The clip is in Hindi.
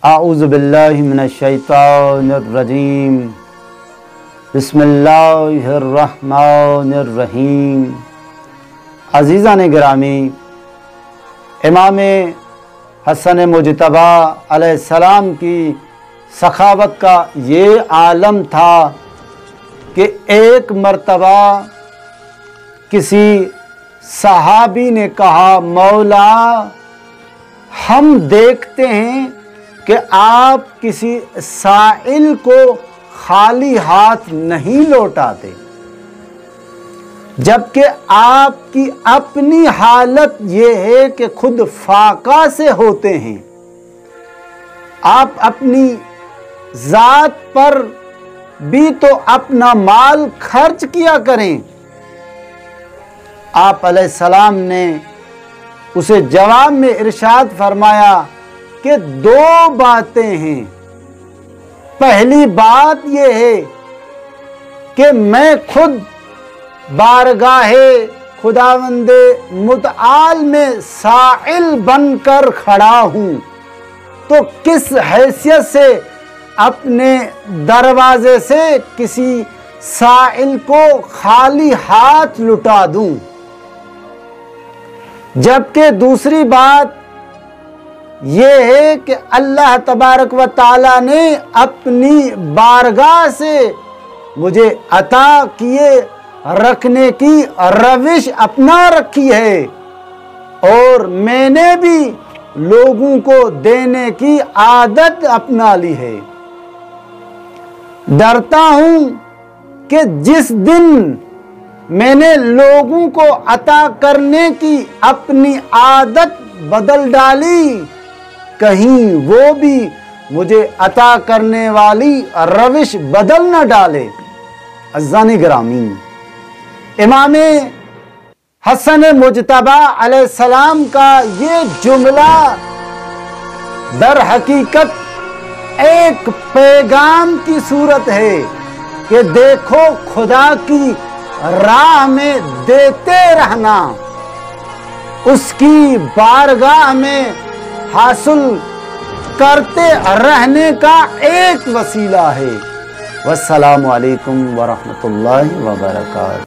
आऊज़ु बिल्लाहि मिनश्शैतानिर्रजीम। बिस्मिल्लाहिर्रहमानिर्रहीम। अज़ीज़ान गिरामी, इमाम हसन मुजतबा अलैहिस्सलाम की सखावत का ये आलम था कि एक मर्तबा किसी सहाबी ने कहा, मौला हम देखते हैं कि आप किसी साइल को खाली हाथ नहीं लौटाते, जबकि आपकी अपनी हालत ये है कि खुद फाका से होते हैं। आप अपनी ज़ात पर भी तो अपना माल खर्च किया करें। आप अलैहिस्सलाम ने उसे जवाब में इरशाद फरमाया कि दो बातें हैं। पहली बात यह है कि मैं खुद बारगाहे खुदावंदे मुतआल में साइल बनकर खड़ा हूं, तो किस हैसियत से अपने दरवाजे से किसी साइल को खाली हाथ लुटा दूं। जबकि दूसरी बात यह है कि अल्लाह तबारक व ताला ने अपनी बारगाह से मुझे अता किए रखने की रविश अपना रखी है, और मैंने भी लोगों को देने की आदत अपना ली है। डरता हूं कि जिस दिन मैंने लोगों को अता करने की अपनी आदत बदल डाली, कहीं वो भी मुझे अता करने वाली रविश बदल न डाले। अज़ीज़ान गिरामी, इमाम हसन मुजतबा अलैहिस्सलाम का ये जुमला दर हकीकत एक पैगाम की सूरत है कि देखो, खुदा की राह में देते रहना उसकी बारगाह में हासिल करते रहने का एक वसीला है। वस्सलामु अलैकुम व रहमतुल्लाहि व बरकातहू।